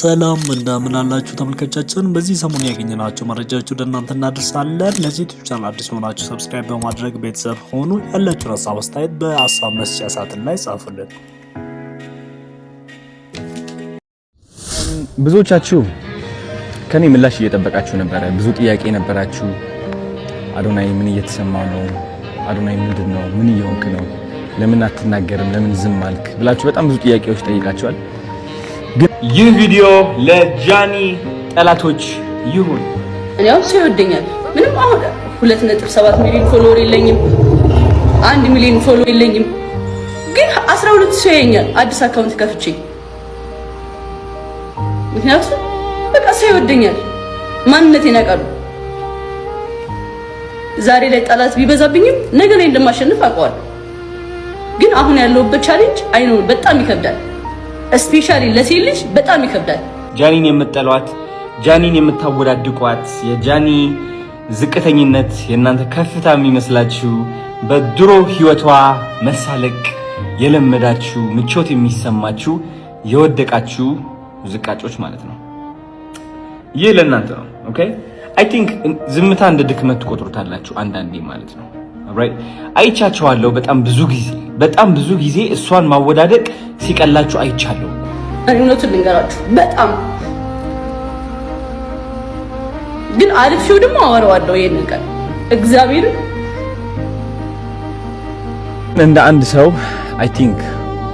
ሰላም እንደምን አላችሁ ተመልካቾቻችን። በዚህ ሰሞን ያገኘናቸው መረጃዎች ወደ እናንተ እናደርሳለን። ለዚህ ዩቲዩብ ቻናል አዲስ ሆናችሁ ሰብስክራይብ በማድረግ ቤተሰብ ሆኑ። ያላችሁን ሀሳብ አስተያየት በሀሳብ መስጫ ሳጥን ላይ ጻፉልን። ብዙዎቻችሁ ከኔ ምላሽ እየጠበቃችሁ ነበረ። ብዙ ጥያቄ ነበራችሁ። አዶናይ ምን እየተሰማ ነው? አዶናይ ምንድነው? ምን እየሆንክ ነው? ለምን አትናገርም? ለምን ዝም አልክ? ብላችሁ በጣም ብዙ ጥያቄዎች ጠይቃችኋል። ግን ይህ ቪዲዮ ለጃኒ ጠላቶች ይሁን። እኔ አሁን ሰው ይወደኛል። ምንም አሁን 2.7 ሚሊዮን ፎሎወር የለኝም፣ 1 ሚሊዮን ፎሎወር የለኝም። ግን 12 ሰው ያየኛል አዲስ አካውንት ከፍቼ። ምክንያቱም በቃ ሰው ይወደኛል፣ ማንነቴን ያውቃሉ። ዛሬ ላይ ጠላት ቢበዛብኝም ነገ ላይ እንደማሸንፍ አውቀዋለሁ። ግን አሁን ያለውበት ቻሌንጅ አይኖ በጣም ይከብዳል። ስፔሻሊ ለሴት ልጅ በጣም ይከብዳል። ጃኒን የምትጠሏት፣ ጃኒን የምታወዳድቋት፣ የጃኒ ዝቅተኝነት የእናንተ ከፍታ የሚመስላችሁ፣ በድሮ ህይወቷ መሳለቅ የለመዳችሁ፣ ምቾት የሚሰማችሁ የወደቃችሁ ዝቃጮች ማለት ነው። ይህ ለእናንተ ነው። ኦኬ አይ ቲንክ ዝምታ እንደ ድክመት ትቆጥሩታላችሁ አንዳንዴ ማለት ነው። ራይት አይቻችኋለሁ። በጣም ብዙ ጊዜ እሷን ማወዳደቅ ሲቀላችሁ አይቻለሁ። እውነቱን ልንገራችሁ በጣም ግን አልፌው ደግሞ አወራዋለሁ። ይሄንን ቀን እግዚአብሔር እንደ አንድ ሰው አይ ቲንክ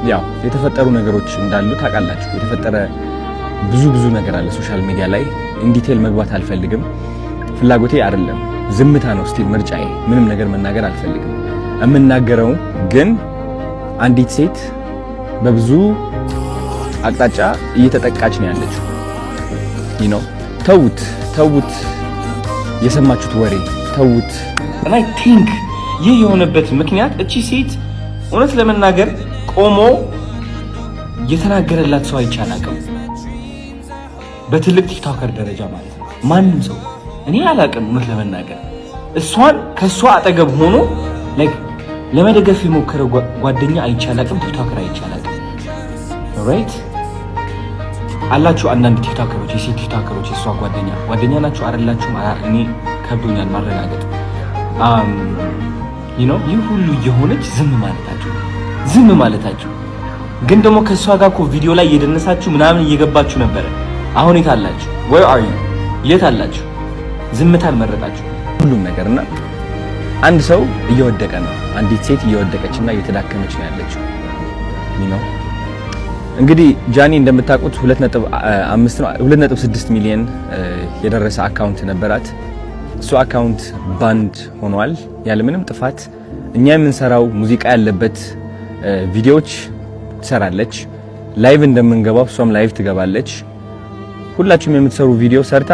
ያው የተፈጠሩ ነገሮች እንዳሉ ታውቃላችሁ። የተፈጠረ ብዙ ነገር አለ ሶሻል ሚዲያ ላይ። ኢንዲቴል መግባት አልፈልግም፣ ፍላጎቴ አይደለም። ዝምታ ነው ስቲል ምርጫዬ። ምንም ነገር መናገር አልፈልግም። የምናገረው ግን አንዲት ሴት በብዙ አቅጣጫ እየተጠቃች ነው ያለችው። ተውት፣ የሰማችሁት ወሬ ተውት። and I think ይህ የሆነበት ምክንያት እቺ ሴት እውነት ለመናገር ቆሞ የተናገረላት ሰው አይቻላቅም። በትልቅ ቲክቶከር ደረጃ ማለት ነው። ማንም ሰው እኔ አላቅም እውነት ለመናገር እሷን ከሷ አጠገብ ሆኖ ለመደገፍ የሞከረ ጓደኛ አይቻላቅም፣ ቲክቶከር አይቻላቅም። ራይት አላችሁ አንዳንድ ቲክቶከሮች፣ የሴት ቲክቶከሮች የሷ ጓደኛ ናችሁ አይደላችሁም? እኔ ከብዶኛል ማረጋገጥ። ይህ ሁሉ የሆነች ዝም ማለታችሁ ግን ደግሞ ከሷ ጋር እኮ ቪዲዮ ላይ እየደነሳችሁ ምናምን እየገባችሁ ነበረ። አሁን የት አላችሁ? where are you? የት አላችሁ? ዝምታን መረጣችሁ ሁሉም ነገርና አንድ ሰው እየወደቀ ነው። አንዲት ሴት እየወደቀችና እየተዳከመች ነው ያለችው። እንግዲህ ጃኒ እንደምታውቁት 2.6 ሚሊዮን የደረሰ አካውንት ነበራት። እሱ አካውንት ባንድ ሆኗል ያለምንም ጥፋት። እኛ የምንሰራው ሙዚቃ ያለበት ቪዲዮዎች ትሰራለች። ላይቭ እንደምንገባው እሷም ላይቭ ትገባለች። ሁላችሁም የምትሰሩ ቪዲዮ ሰርታ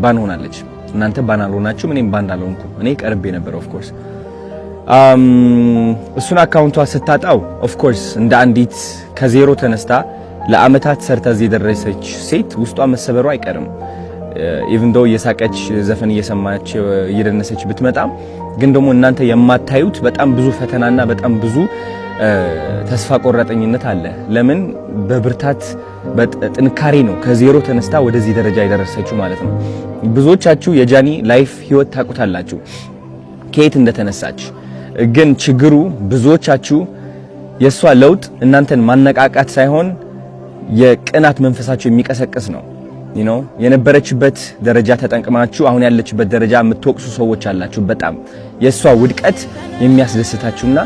ባን ሆናለች። እናንተ ባን አልሆናችሁም፣ እኔም ባን አልሆንኩም። እኔ ቀርቤ ነበር ኦፍ ኮርስ። እሱን አካውንቷ ስታጣው ኦፍ ኮርስ እንደ አንዲት ከዜሮ ተነስታ ለአመታት ሰርታ እዚህ የደረሰች ሴት ውስጧ መሰበሩ አይቀርም። ኢቭን ዶ እየሳቀች ዘፈን እየሰማች እየደነሰች ብትመጣም ግን ደግሞ እናንተ የማታዩት በጣም ብዙ ፈተናና በጣም ብዙ ተስፋ ቆራጠኝነት አለ። ለምን በብርታት በጥንካሬ ነው ከዜሮ ተነስታ ወደዚህ ደረጃ የደረሰችው ማለት ነው። ብዙዎቻችሁ የጃኒ ላይፍ ህይወት ታውቁታላችሁ ከየት እንደተነሳች። ግን ችግሩ ብዙዎቻችሁ የሷ ለውጥ እናንተን ማነቃቃት ሳይሆን የቅናት መንፈሳችሁ የሚቀሰቅስ ነው። የነበረችበት ደረጃ ተጠንቅማችሁ አሁን ያለችበት ደረጃ የምትወቅሱ ሰዎች አላችሁ። በጣም የሷ ውድቀት የሚያስደስታችሁና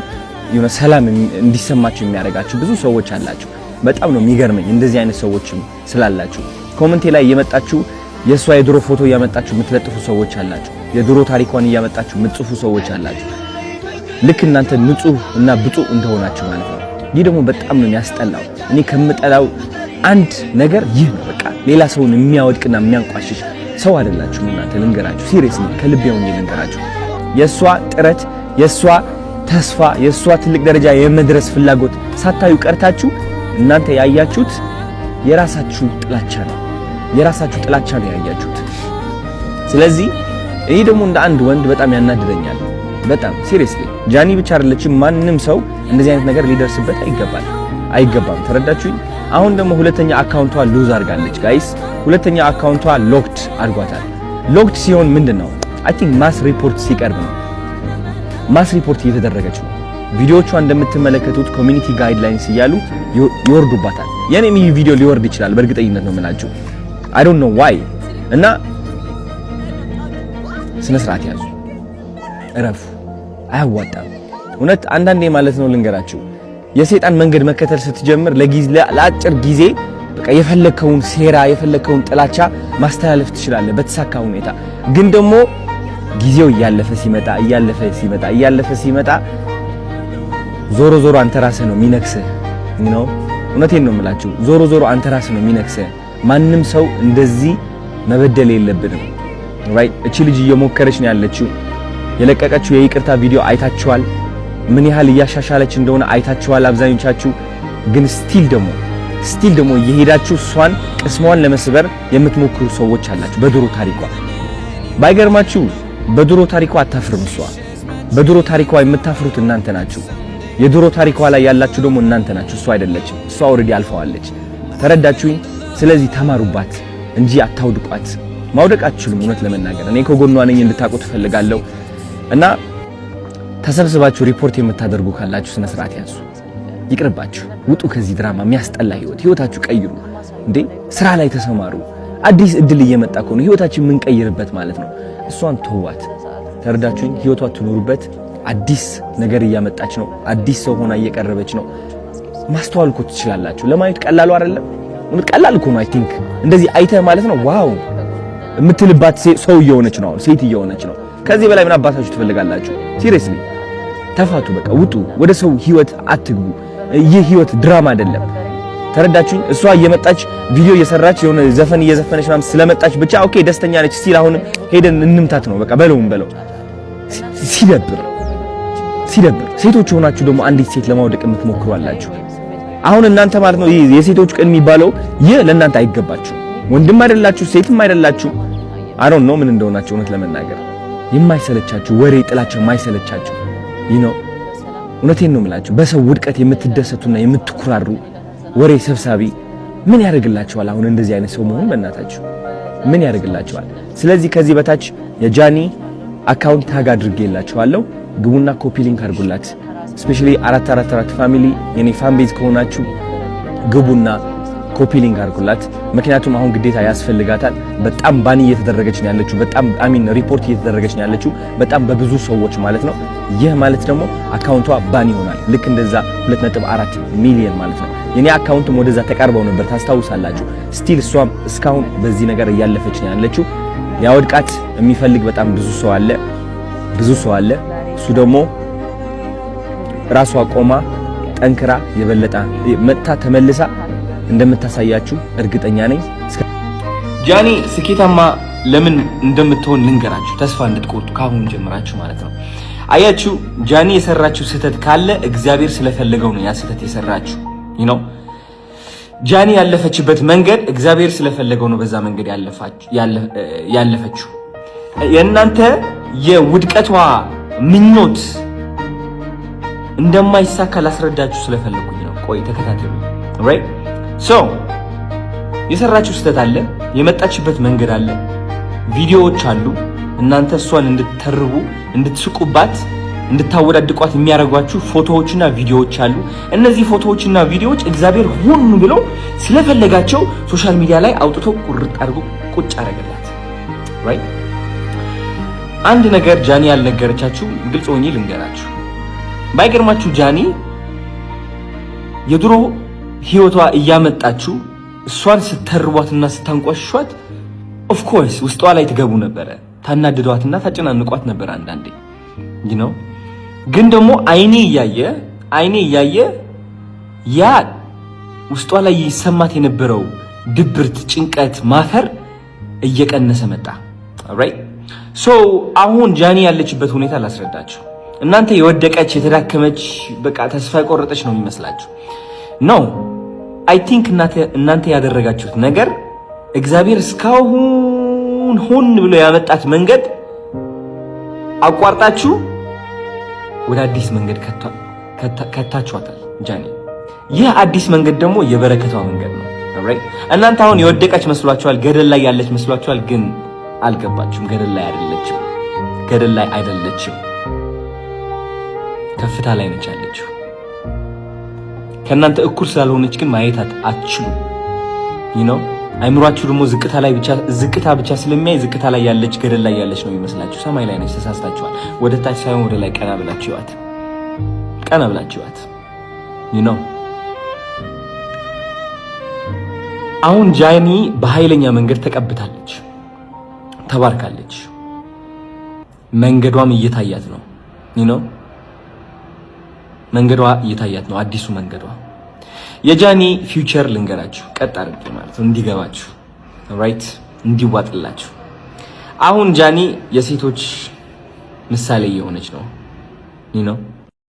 ሰላም እንዲሰማችሁ የሚያደርጋችሁ ብዙ ሰዎች አላችሁ። በጣም ነው የሚገርመኝ እንደዚህ አይነት ሰዎችም ስላላችሁ። ኮሜንቴ ላይ እየመጣችሁ የሷ የድሮ ፎቶ እያመጣችሁ የምትለጥፉ ሰዎች አላችሁ። የድሮ ታሪኳን እያመጣችሁ የምትጽፉ ሰዎች አላችሁ። ልክ እናንተ ንጹህ እና ብፁዕ እንደሆናችሁ ማለት ነው። ይህ ደግሞ በጣም ነው የሚያስጠላው። እኔ ከምጠላው አንድ ነገር ይህ ነው። በቃ ሌላ ሰውን የሚያወድቅና የሚያንቋሽሽ ሰው አይደላችሁም እናንተ። ልንገራችሁ፣ ሲሪየስሊ ከልቤ ሆኜ ልንገራችሁ። የሷ ጥረት፣ የሷ ተስፋ፣ የሷ ትልቅ ደረጃ የመድረስ ፍላጎት ሳታዩ ቀርታችሁ እናንተ ያያችሁት የራሳችሁ ጥላቻ ነው። የራሳችሁ ጥላቻ ነው ያያችሁት። ስለዚህ እኔ ደግሞ እንደ አንድ ወንድ በጣም ያናድደኛል። በጣም ሲሪየስሊ ጃኒ ብቻ አይደለችም፣ ማንም ሰው እንደዚህ አይነት ነገር ሊደርስበት አይገባም። ተረዳችሁኝ? አሁን ደግሞ ሁለተኛ አካውንቷ ሉዝ አድርጋለች ጋይስ። ሁለተኛ አካውንቷ ሎክድ አድርጓታል። ሎክድ ሲሆን ምንድነው አይ ቲንክ ማስ ሪፖርት ሲቀርብ ነው። ማስ ሪፖርት እየተደረገች ነው። ቪዲዮቿ እንደምትመለከቱት ኮሚኒቲ ጋይድላይንስ እያሉ ይወርዱባታል። የኔም ይህ ቪዲዮ ሊወርድ ይችላል በእርግጠኝነት ነው የምላችሁ። አይ ዶንት ኖ ዋይ። እና ስነ ስርዓት ያዙ፣ እረፉ፣ አያዋጣም። እውነት አንዳንዴ ማለት ነው ልንገራችሁ፣ የሰይጣን መንገድ መከተል ስትጀምር ለአጭር ጊዜ በቃ የፈለከውን ሴራ የፈለከውን ጥላቻ ማስተላለፍ ትችላለህ በተሳካ ሁኔታ። ግን ደግሞ ጊዜው እያለፈ ሲመጣ ዞሮ ዞሮ አንተ ራስህ ነው የሚነክስህ ነው። እውነቴን ነው የምላችሁ፣ ዞሮ አንተ ራስህ ነው የሚነክስህ። ማንም ሰው እንደዚህ መበደል የለብንም። ራይት? እቺ ልጅ እየሞከረች ነው ያለችው። የለቀቀችው የይቅርታ ቪዲዮ አይታችኋል። ምን ያህል እያሻሻለች እንደሆነ አይታችኋል አብዛኞቻችሁ። ግን ስቲል ደግሞ እየሄዳችሁ እሷን ቅስሟን ለመስበር የምትሞክሩ ሰዎች አላችሁ። በድሮ ታሪኳ ባይገርማችሁ በድሮ ታሪኳ አታፍርም እሷ። በድሮ ታሪኳ የምታፍሩት እናንተ ናችሁ። የድሮ ታሪኳ ላይ ያላችሁ ደግሞ እናንተ ናችሁ፣ እሷ አይደለችም። እሷ ኦልሬዲ አልፈዋለች። ተረዳችሁኝ? ስለዚህ ተማሩባት እንጂ አታውድቋት። ማውደቅ አትችሉም። እውነት ለመናገር እኔ ከጎኗ ነኝ እንድታውቁ ትፈልጋለሁ። እና ተሰብስባችሁ ሪፖርት የምታደርጉ ካላችሁ ስነ ስርዓት ያዙ። ይቅርባችሁ፣ ውጡ ከዚህ ድራማ። የሚያስጠላ ህይወታችሁ ቀይሩ። እንዴ ስራ ላይ ተሰማሩ። አዲስ እድል እየመጣ ነው፣ ህይወታችን የምንቀይርበት ማለት ነው። እሷን ተዋት። ተረዳችሁኝ? ህይወቷ ትኖሩበት። አዲስ ነገር እያመጣች ነው። አዲስ ሰው ሆና እየቀረበች ነው። ማስተዋል እኮ ትችላላችሁ። ለማየት ቀላሉ አይደለም። ቀላል እኮ ነው። አይ ቲንክ እንደዚህ አይተህ ማለት ነው ዋው የምትልባት ሰው እየሆነች ነው፣ ሴት እየሆነች ነው። ከዚህ በላይ ምን አባታችሁ ትፈልጋላችሁ? ሲሪየስሊ ተፋቱ። በቃ ውጡ። ወደ ሰው ህይወት አትግቡ። ይህ ህይወት ድራማ አይደለም። ተረዳችሁኝ? እሷ እየመጣች ቪዲዮ እየሰራች የሆነ ዘፈን እየዘፈነች ምናምን ስለመጣች ብቻ ኦኬ ደስተኛ ነች ሲል አሁንም ሄደን እንምታት ነው በቃ። በለው ሲደብር ሴቶች ሆናችሁ ደግሞ አንዲት ሴት ለማውደቅ የምትሞክሩ አላችሁ። አሁን እናንተ ማለት ነው የሴቶች ቀን የሚባለው ይህ ለእናንተ አይገባችሁ። ወንድም አይደላችሁ፣ ሴትም አይደላችሁ። አይ ዶንት ኖ ምን እንደሆናችሁ እውነት ለመናገር የማይሰለቻችሁ ወሬ ጥላቸው የማይሰለቻችሁ እውነቴን ነው የምላችሁ። በሰው ውድቀት የምትደሰቱና የምትኩራሩ ወሬ ሰብሳቢ ምን ያደርግላችኋል? አሁን እንደዚህ አይነት ሰው መሆን በእናታችሁ ምን ያደርግላችኋል? ስለዚህ ከዚህ በታች የጃኒ አካውንት ታግ አድርጌላችኋለሁ። ግቡና ኮፒ ሊንክ አድርጉላት። ስፔሻሊ 444 ፋሚሊ የኔ ፋን ቤዝ ከሆናችሁ ግቡና ኮፒ ሊንክ አድርጉላት። ምክንያቱም አሁን ግዴታ ያስፈልጋታል። በጣም ባኒ እየተደረገች ነው ያለችው። በጣም ሪፖርት እየተደረገች ነው ያለችው በጣም በብዙ ሰዎች ማለት ነው። ይህ ማለት ደግሞ አካውንቷ ባኒ ይሆናል። ልክ እንደዛ 2.4 ሚሊዮን ማለት ነው። የኔ አካውንትም ወደዛ ተቃርበው ነበር ታስታውሳላችሁ። ስቲል እሷም እስካሁን በዚህ ነገር እያለፈች ነው ያለችው። ሊያወድቃት የሚፈልግ በጣም ብዙ ሰው አለ። እሱ ደግሞ ራሷ ቆማ ጠንክራ የበለጠ መጣ ተመልሳ እንደምታሳያችሁ እርግጠኛ ነኝ። ጃኒ ስኬታማ ለምን እንደምትሆን ልንገራችሁ፣ ተስፋ እንድትቆርጡ ካሁን ጀምራችሁ ማለት ነው። አያችሁ ጃኒ የሰራችሁ ስህተት ካለ እግዚአብሔር ስለፈለገው ነው ያ ስህተት የሰራችሁ ነው። ጃኒ ያለፈችበት መንገድ እግዚአብሔር ስለፈለገው ነው በዛ መንገድ ያለፈችው። የእናንተ የውድቀቷ ምኞት እንደማይሳካ ላስረዳችሁ ስለፈለኩኝ ነው። ቆይ ተከታተሉ። ራይት ሶ የሰራችሁ ስህተት አለ፣ የመጣችበት መንገድ አለ፣ ቪዲዮዎች አሉ። እናንተ እሷን እንድትተርቡ እንድትስቁባት እንድታወዳድቋት የሚያደርጓችሁ ፎቶዎችና ቪዲዮዎች አሉ። እነዚህ ፎቶዎችና ቪዲዮዎች እግዚአብሔር ሆን ብሎ ስለፈለጋቸው ሶሻል ሚዲያ ላይ አውጥቶ ቁርጥ አድርጎ ቁጭ አደረገላት። ራይት አንድ ነገር ጃኒ ያልነገረቻችሁ ግልጽ ሆኜ ልንገራችሁ። ባይገርማችሁ ጃኒ የድሮ ህይወቷ እያመጣችሁ እሷን ስተርቧትና ስታንቋሽሿት ኦፍ ኮርስ ውስጧ ላይ ትገቡ ነበረ፣ ታናድዷትና ታጨናንቋት ነበር አንዳንዴ ነው። ግን ደግሞ አይኔ እያየ ያ ውስጧ ላይ ይሰማት የነበረው ድብርት፣ ጭንቀት፣ ማፈር እየቀነሰ መጣ። ራይት ሶ አሁን ጃኒ ያለችበት ሁኔታ ላስረዳችሁ። እናንተ የወደቀች የተዳከመች በቃ ተስፋ የቆረጠች ነው የሚመስላችሁ ነው። አይ ቲንክ እናንተ ያደረጋችሁት ነገር እግዚአብሔር እስካሁን ሆን ብሎ ያመጣት መንገድ አቋርጣችሁ ወደ አዲስ መንገድ ከታችኋታል። ጃኒ ይህ አዲስ መንገድ ደግሞ የበረከቷ መንገድ ነው። ኦልራይት እናንተ አሁን የወደቀች መስሏችኋል፣ ገደል ላይ ያለች መስሏችኋል፣ ግን አልገባችሁም። ገደል ላይ አይደለችም። ገደል ላይ አይደለችም። ከፍታ ላይ ነች ያለችው። ከእናንተ እኩል ስላልሆነች ግን ማየት አትችሉም። ነው አይምሯችሁ ደግሞ ዝቅታ ብቻ ስለሚያይ ዝቅታ ላይ ያለች ገደል ላይ ያለች ነው የሚመስላችሁ። ሰማይ ላይ ነች። ተሳስታችኋል። ወደ ታች ሳይሆን ወደ ላይ ቀና ብላችሁ ይዋት። ቀና ብላችሁ ይዋት። ነው አሁን ጃኒ በኃይለኛ መንገድ ተቀብታለች፣ ተባርካለች። መንገዷም እየታያት ነው። ነው መንገዷ እየታያት ነው። አዲሱ መንገዷ የጃኒ ፊውቸር ልንገራችሁ፣ ቀጥ አድርጌ ማለት ነው እንዲገባችሁ፣ ራይት እንዲዋጥላችሁ። አሁን ጃኒ የሴቶች ምሳሌ የሆነች ነው። ነው